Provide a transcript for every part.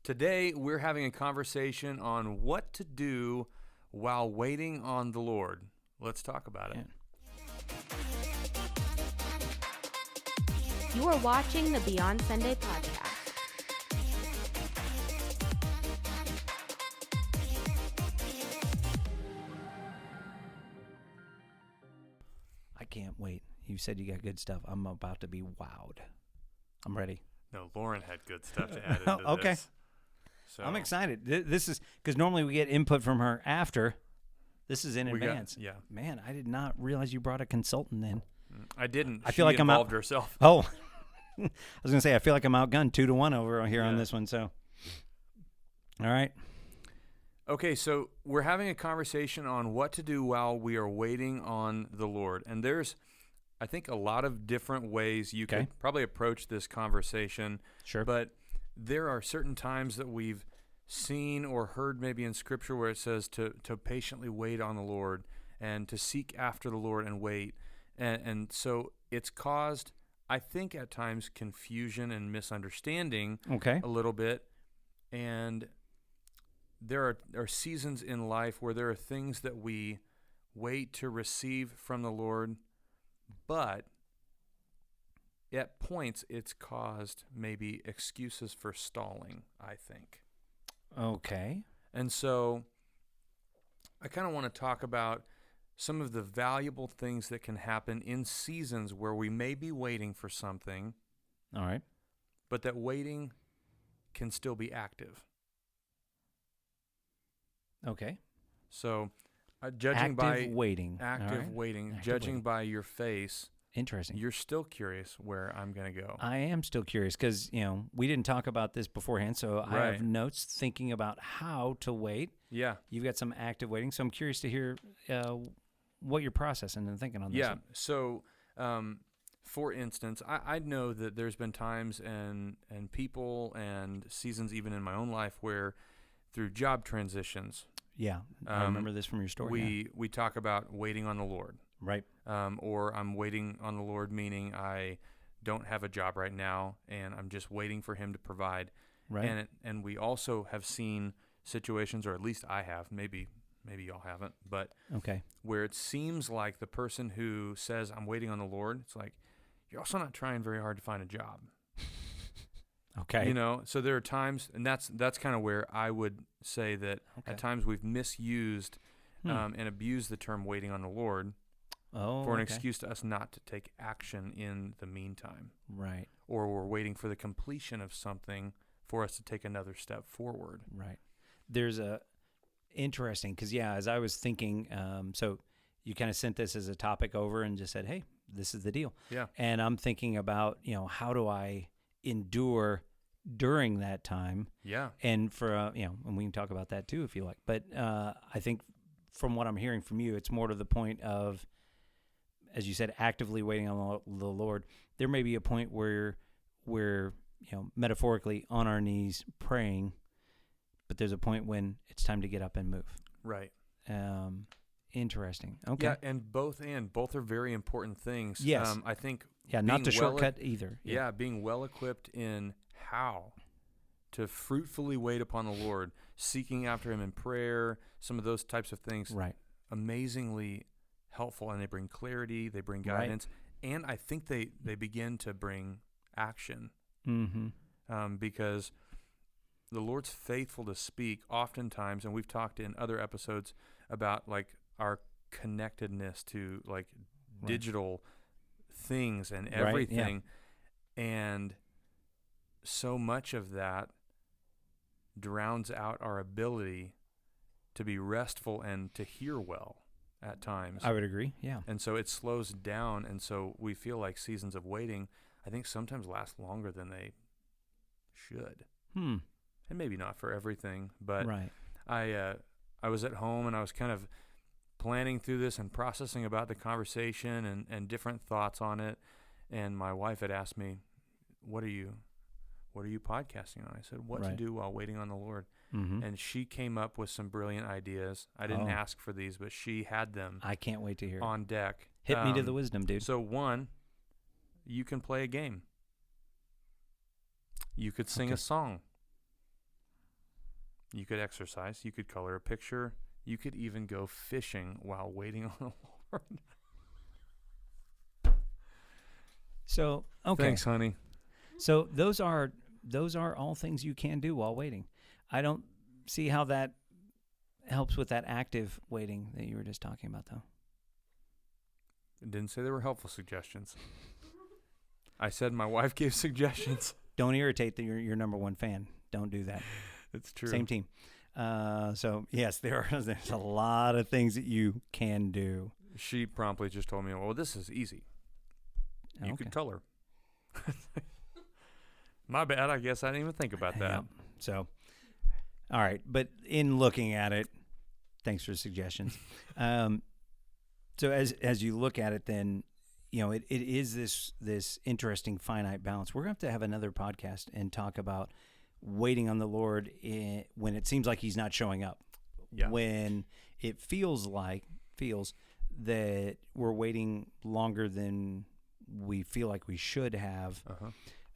Today, we're having a conversation on what to do while waiting on the Lord. Let's talk about it. You are watching the Beyond Sunday podcast. I can't wait. You said you got good stuff. I'm about to be wowed. I'm ready. No, Lauren had good stuff to add into Okay. this. So I'm excited. This is because normally we get input from her after. This is in advance. Yeah. Man, I did not realize you brought a consultant in. I didn't. I feel like I'm involved out. herself. Oh, I was going to say, I feel like I'm outgunned 2-1 over here on Yeah. this one. So, all right. Okay, so we're having a conversation on what to do while we are waiting on the Lord. And there's, I think, a lot of different ways you Okay. could probably approach this conversation. Sure. But there are certain times that we've seen or heard maybe in Scripture where it says to patiently wait on the Lord and to seek after the Lord and wait. And so it's caused, I think, at times confusion and misunderstanding Okay. a little bit. And there are seasons in life where there are things that we wait to receive from the Lord, but at points it's caused maybe excuses for stalling, I think. Okay. And so I kind of want to talk about some of the valuable things that can happen in seasons where we may be waiting for something, All right. but that waiting can still be active. Okay. So judging Active waiting. All active right. waiting, Active judging waiting. by your face, Interesting. you're still curious where I'm going to go. I am still curious because, we didn't talk about this beforehand, so I Right. have notes thinking about how to wait. Yeah. You've got some active waiting, so I'm curious to hear what you're processing and thinking on this. Yeah. one. So, for instance, I know that there's been times and people and seasons even in my own life where through job transitions, Yeah. I remember this from your story. we talk about waiting on the Lord. Yeah. Right. Or I'm waiting on the Lord, meaning I don't have a job right now and I'm just waiting for Him to provide. Right. And we also have seen situations, or at least I have, maybe y'all haven't, but Okay. where it seems like the person who says, I'm waiting on the Lord, it's like, you're also not trying very hard to find a job. Okay. So there are times, and that's kind of where I would say that Okay. at times we've misused Hmm. and abused the term waiting on the Lord Oh, for an okay. excuse to us not to take action in the meantime. Right. Or we're waiting for the completion of something for us to take another step forward. Right. There's a interesting because as I was thinking, so you kind of sent this as a topic over and just said, "Hey, this is the deal." Yeah. And I'm thinking about how do I endure during that time, Yeah. and for and we can talk about that too if you like. But I think from what I'm hearing from you, it's more to the point of, as you said, actively waiting on the Lord. There may be a point where we're metaphorically on our knees praying, but there's a point when it's time to get up and move. Right. Interesting. Okay. Yeah, and both are very important things. Yes. I think. Yeah, not being to shortcut either. Yeah, being well equipped in how to fruitfully wait upon the Lord, seeking after Him in prayer, some of those types of things. Right. Amazingly helpful, and they bring clarity, they bring Right. guidance, and I think they begin to bring action. Mm-hmm. Because the Lord's faithful to speak oftentimes, and we've talked in other episodes about like our connectedness to like Right. digital things and Right, yeah. everything, and so much of that drowns out our ability to be restful and to hear well at times. I would agree. Yeah. And so it slows down, and so we feel like seasons of waiting, I think, sometimes last longer than they should. And maybe not for everything, but Right. I was at home and I was kind of planning through this and processing about the conversation and different thoughts on it. And my wife had asked me, what are you podcasting on? I said, what to Right. do while waiting on the Lord. Mm-hmm. And she came up with some brilliant ideas. I didn't Oh. ask for these, but she had them I can't wait to hear it. on deck. Hit me to the wisdom, dude. So one, you can play a game. You could sing Okay. a song. You could exercise. You could color a picture. You could even go fishing while waiting on the Lord. So, okay. Thanks, honey. So those are all things you can do while waiting. I don't see how that helps with that active waiting that you were just talking about, though. I didn't say they were helpful suggestions. I said my wife gave suggestions. Don't irritate your number one fan. Don't do that. It's true. Same team. So yes, there's a lot of things that you can do. She promptly just told me, "Well, this is easy. You could color." My bad. I guess I didn't even think about that. Yeah. So, all right. But in looking at it, thanks for the suggestions. So as you look at it, then, it is this interesting finite balance. We're going to have another podcast and talk about waiting on the Lord when it seems like he's not showing up. Yeah. When it feels that we're waiting longer than we feel like we should have. Uh-huh.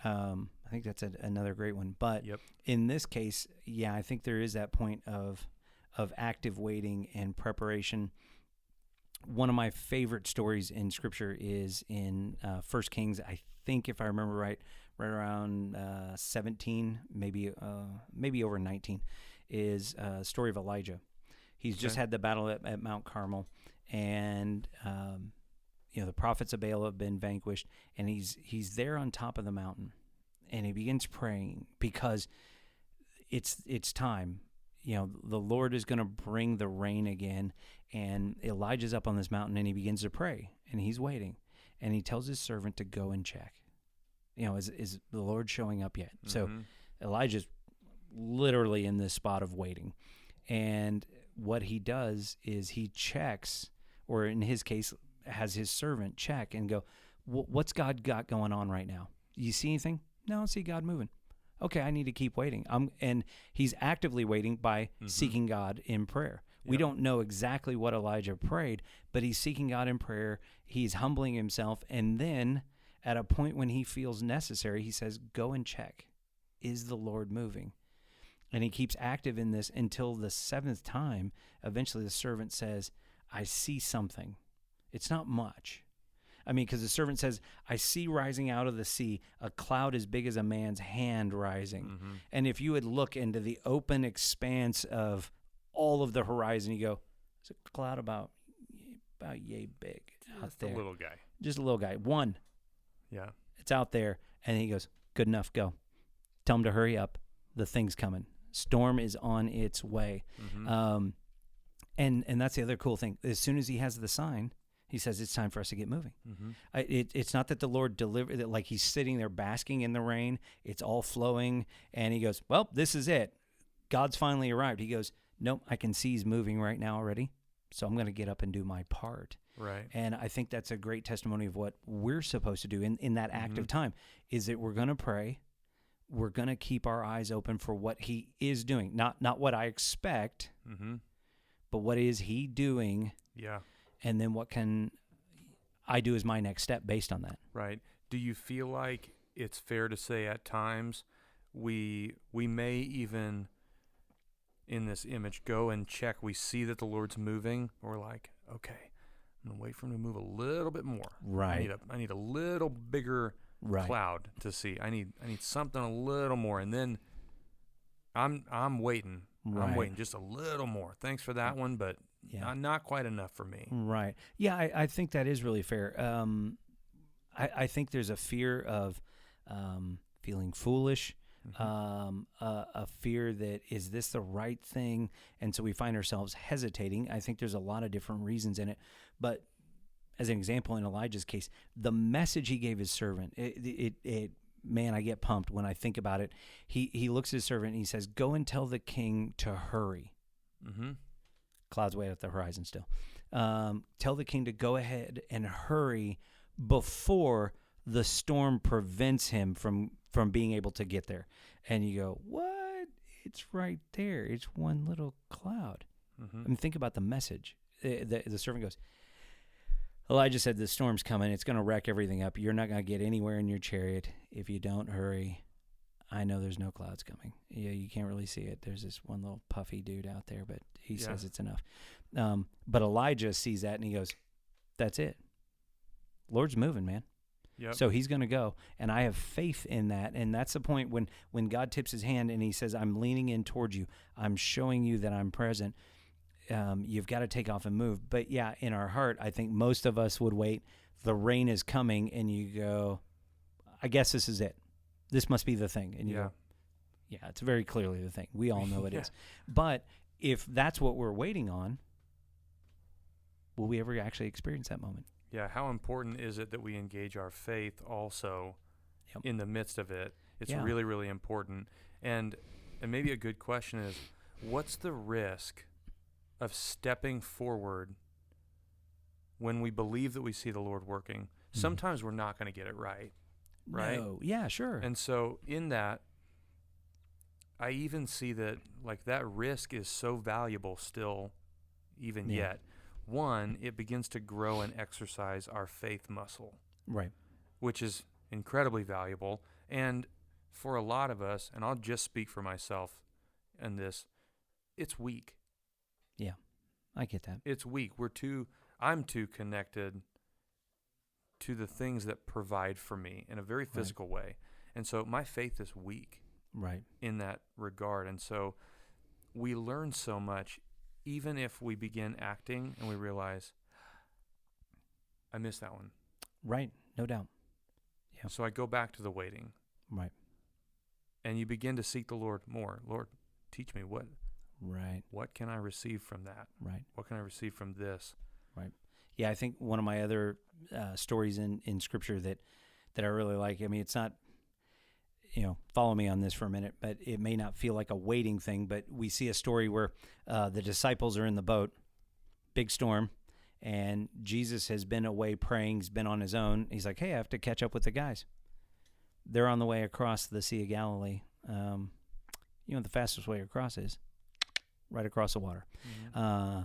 I think that's another great one. But Yep. in this case, yeah, I think there is that point of active waiting and preparation. One of my favorite stories in Scripture is in 1 Kings. I think, if I remember right around 17, maybe over 19, is a story of Elijah. He's just had the battle at Mount Carmel, and the prophets of Baal have been vanquished, and he's there on top of the mountain, and he begins praying because it's time. The Lord is going to bring the rain again, and Elijah's up on this mountain, and he begins to pray, and he's waiting, and he tells his servant to go and check. Is the Lord showing up yet? Mm-hmm. So Elijah's literally in this spot of waiting, and what he does is he checks, or in his case, has his servant check and go, what's God got going on right now? You see anything? No, I don't see God moving. Okay, I need to keep waiting. And he's actively waiting by seeking God in prayer. Yep. We don't know exactly what Elijah prayed, but he's seeking God in prayer. He's humbling himself. And then at a point when he feels necessary, he says, go and check. Is the Lord moving? And he keeps active in this until the seventh time. Eventually the servant says, I see something. It's not much. Because the servant says, I see rising out of the sea a cloud as big as a man's hand rising. Mm-hmm. And if you would look into the open expanse of all of the horizon, you go, it's a cloud about yay big out there. A little guy. Just a little guy. One. Yeah. It's out there. And he goes, good enough, go. Tell him to hurry up. The thing's coming. Storm is on its way. Mm-hmm. And that's the other cool thing. As soon as he has the sign, he says it's time for us to get moving. Mm-hmm. It's not that the Lord delivered it, like he's sitting there basking in the rain. It's all flowing. And he goes, well, this is it. God's finally arrived. He goes, nope, I can see he's moving right now already. So I'm going to get up and do my part. Right. And I think that's a great testimony of what we're supposed to do in that act of time, is that we're going to pray. We're going to keep our eyes open for what he is doing. Not what I expect, but what is he doing? Yeah. And then what can I do as my next step based on that? Right. Do you feel like it's fair to say at times we may even, in this image, go and check, we see that the Lord's moving, we're like, okay, I'm going to wait for him to move a little bit more. Right. I need a little bigger cloud to see. I need something a little more. And then I'm waiting. Right. I'm waiting just a little more. Thanks for that one, but not quite enough for me. Right. Yeah, I think that is really fair. I think there's a fear of feeling foolish, a fear that, is this the right thing? And so we find ourselves hesitating. I think there's a lot of different reasons in it. But as an example, in Elijah's case, the message he gave his servant, man, I get pumped when I think about it. He looks at his servant and he says, go and tell the king to hurry. Mm-hmm. Clouds way at the horizon still. Tell the king to go ahead and hurry before the storm prevents him from being able to get there. And you go, what? It's right there. It's one little cloud. Mm-hmm. Think about the message. The servant goes, Elijah said, the storm's coming. It's going to wreck everything up. You're not going to get anywhere in your chariot if you don't hurry. I know there's no clouds coming. Yeah, you can't really see it. There's this one little puffy dude out there, but he says it's enough. But Elijah sees that and he goes, that's it. Lord's moving, man. Yep. So he's going to go. And I have faith in that. And that's the point when God tips his hand and he says, I'm leaning in towards you. I'm showing you that I'm present. You've got to take off and move. But yeah, in our heart, I think most of us would wait. The rain is coming and you go, I guess this is it. This must be the thing. And you go, yeah, it's very clearly the thing. We all know it is. But if that's what we're waiting on, will we ever actually experience that moment? Yeah, how important is it that we engage our faith also in the midst of it? It's really, really important. And maybe a good question is, what's the risk of stepping forward when we believe that we see the Lord working? Sometimes we're not going to get it right. No. Yeah, sure. And so in that, I even see that like that risk is so valuable still, even yet. One, it begins to grow and exercise our faith muscle. Right. Which is incredibly valuable. And for a lot of us, and I'll just speak for myself in this, it's weak. Yeah, I get that. It's weak. I'm too connected to the things that provide for me in a very physical way. And so my faith is weak. Right. In that regard. And so we learn so much, even if we begin acting and we realize, I missed that one. Right. No doubt. Yeah. So I go back to the waiting. Right. And you begin to seek the Lord more. Lord, teach me what can I receive from that? Right. What can I receive from this? Right. Yeah, I think one of my other stories in Scripture that I really like, I mean, it's not, follow me on this for a minute, but it may not feel like a waiting thing, but we see a story where the disciples are in the boat, big storm, and Jesus has been away praying. He's been on his own. He's like, hey, I have to catch up with the guys. They're on the way across the Sea of Galilee. The fastest way across is right across the water. Mm-hmm.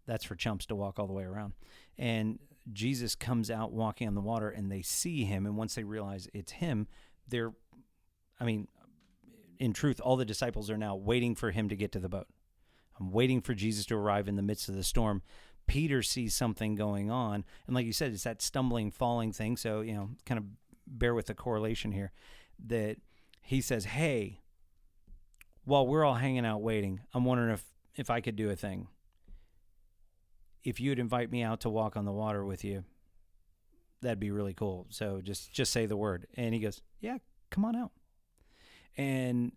That's for chumps to walk all the way around. And Jesus comes out walking on the water, and they see him, and once they realize it's him, in truth, all the disciples are now waiting for him to get to the boat. I'm waiting for Jesus to arrive in the midst of the storm. Peter sees something going on. And like you said, it's that stumbling, falling thing. So, kind of bear with the correlation here that he says, hey, while we're all hanging out waiting, I'm wondering if I could do a thing. If you'd invite me out to walk on the water with you, that'd be really cool. So just say the word. And he goes, yeah, come on out. And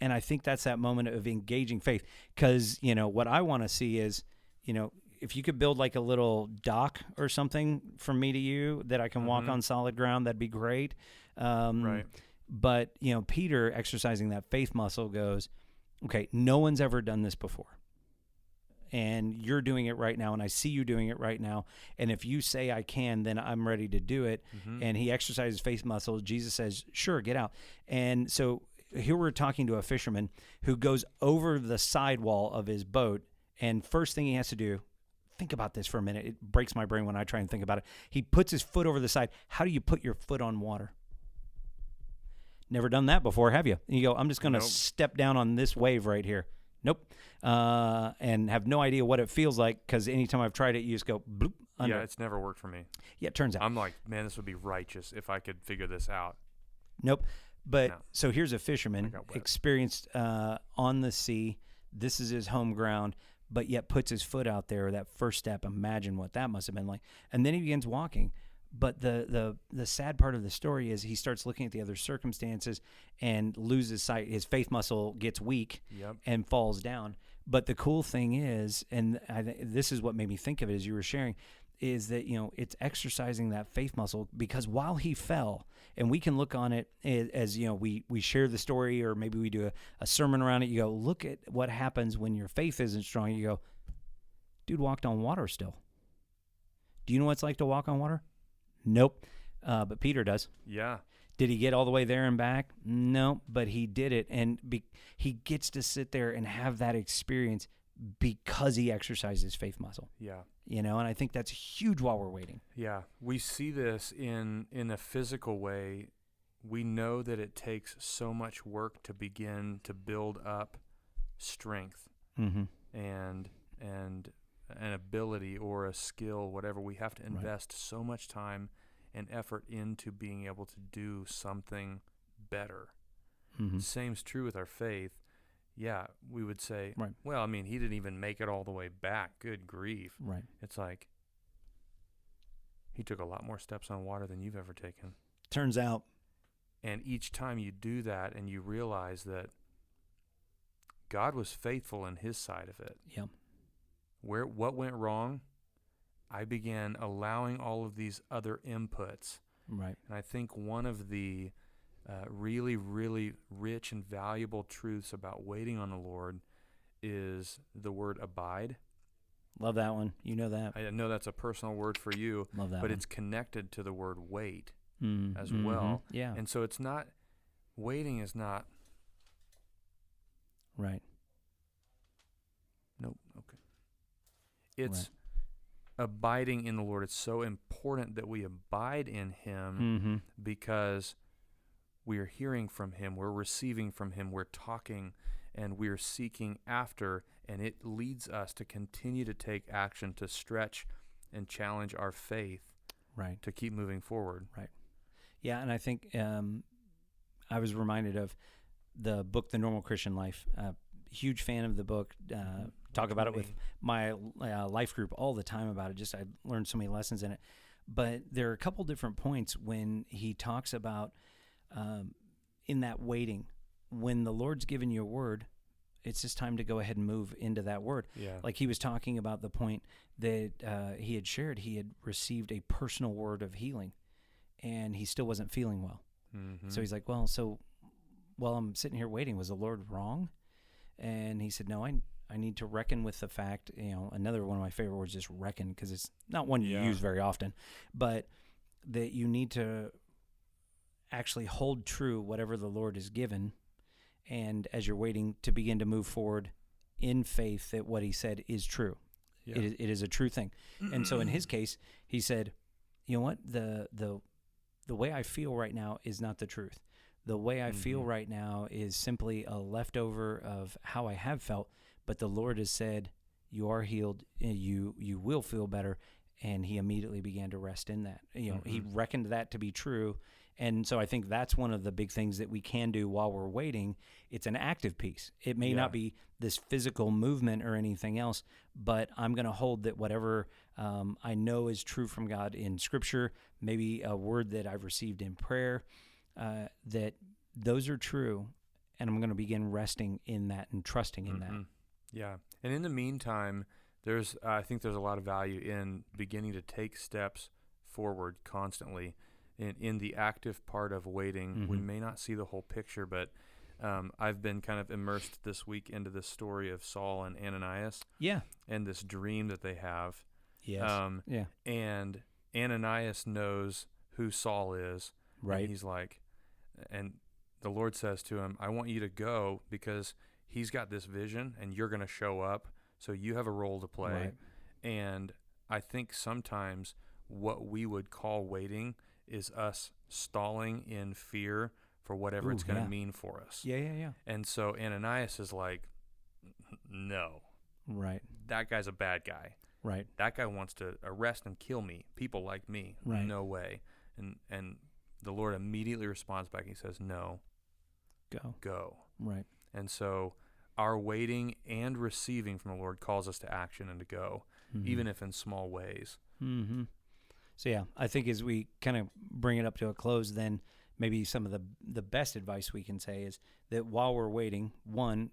I think that's that moment of engaging faith, because, what I want to see is, if you could build like a little dock or something from me to you that I can walk on solid ground, that'd be great. Right. But, Peter exercising that faith muscle goes, okay, no one's ever done this before. And you're doing it right now, and I see you doing it right now. And if you say I can, then I'm ready to do it. Mm-hmm. And he exercises faith muscle. Jesus says, sure, get out. And so here we're talking to a fisherman who goes over the sidewall of his boat, and first thing he has to do, think about this for a minute. It breaks my brain when I try and think about it. He puts his foot over the side. How do you put your foot on water? Never done that before, have you? And you go, I'm just going to step down on this wave right here. Nope. And have no idea what it feels like, because anytime I've tried it, you just go bloop under. Yeah, it's never worked for me. Yeah, it turns out. I'm like, man, this would be righteous if I could figure this out. Nope. But so here's a fisherman experienced on the sea. This is his home ground, but yet puts his foot out there, that first step. Imagine what that must have been like. And then he begins walking. But the sad part of the story is he starts looking at the other circumstances and loses sight. His faith muscle gets weak and falls down. But the cool thing is, and this is what made me think of it as you were sharing, is that, it's exercising that faith muscle, because while he fell, and we can look on it as we share the story, or maybe we do a sermon around it. You go, look at what happens when your faith isn't strong. You go, dude walked on water still. Do you know what it's like to walk on water? Nope. But Peter does. Yeah. Did he get all the way there and back? No, but he did it. And he gets to sit there and have that experience because he exercised his faith muscle. Yeah. And I think that's huge while we're waiting. Yeah. We see this in a physical way we know that it takes so much work to begin to build up strength Mm-hmm. and an ability or a skill, whatever. We have to invest so much time and effort into being able to do something better. Mm-hmm. Same's true with our faith. Yeah, we would say, Right. well, I mean, he didn't even make it all the way back. Good grief. Right. It's like he took a lot more steps on water than you've ever taken. Turns out. And each time you do that and you realize that God was faithful in his side of it. Yeah. What went wrong? I began allowing all of these other inputs. Right. And I think one of the really, really rich and valuable truths about waiting on the Lord is the word abide. Love that one. You know that. I know that's a personal word for you, Love that but one. it's connected to the word wait as Mm-hmm. well. Yeah. And so it's not, waiting is not, Right. nope, okay. It's abiding in the Lord. It's so important that we abide in him Mm-hmm. because we are hearing from him, we're receiving from him, we're talking, and we're seeking after, and it leads us to continue to take action to stretch and challenge our faith Right. to keep moving forward. Yeah, and I think I was reminded of the book, The Normal Christian Life. Huge fan of the book. Talk about it with my life group all the time about it. Just I learned so many lessons in it. But there are a couple different points when he talks about in that waiting, when the Lord's given you a word, it's just time to go ahead and move into that word. Yeah. Like he was talking about the point that he had shared, he had received a personal word of healing, and he still wasn't feeling well. Mm-hmm. So he's like, well, while I'm sitting here waiting, was the Lord wrong? And he said, no, I need to reckon with the fact, another one of my favorite words is reckon, because it's not one you use very often, but that you need to actually hold true whatever the Lord has given. And as you're waiting to begin to move forward in faith that what he said is true. Yeah. It is a true thing. And so in his case, he said, you know what? The way I feel right now is not the truth. The way I feel right now is simply a leftover of how I have felt, but the Lord has said, you are healed, you will feel better, and he immediately began to rest in that. He reckoned that to be true. And so I think that's one of the big things that we can do while we're waiting. It's an active piece. It may not be this physical movement or anything else, but I'm going to hold that whatever I know is true from God in Scripture, maybe a word that I've received in prayer, that those are true, and I'm going to begin resting in that and trusting in that. Yeah. And in the meantime, I think there's a lot of value in beginning to take steps forward constantly. In the active part of waiting, we may not see the whole picture, but I've been kind of immersed this week into the story of Saul and Ananias. Yeah. And this dream that they have. Yes. And Ananias knows who Saul is. Right. And he's like, and the Lord says to him, I want you to go because he's got this vision and you're going to show up. So you have a role to play. Right. And I think sometimes what we would call waiting is us stalling in fear for whatever it's going to mean for us. Yeah. And so Ananias is like, no. Right. That guy's a bad guy. Right. That guy wants to arrest and kill me. People like me. Right. No way. And the Lord immediately responds back. He says, no. Go. Right. And so our waiting and receiving from the Lord calls us to action and to go, even if in small ways. Mm-hmm. So, yeah, I think as we kind of bring it up to a close, then maybe some of the best advice we can say is that while we're waiting, one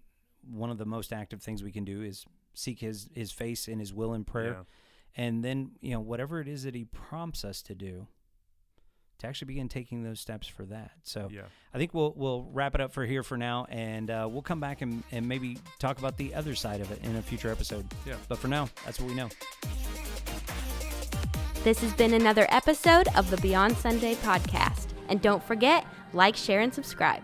of the most active things we can do is seek his face and his will in prayer. Yeah. And then, whatever it is that he prompts us to do, to actually begin taking those steps for that. So I think we'll wrap it up for now, and we'll come back and maybe talk about the other side of it in a future episode. Yeah. But for now, that's what we know. This has been another episode of the Beyond Sunday podcast. And don't forget, like, share, and subscribe.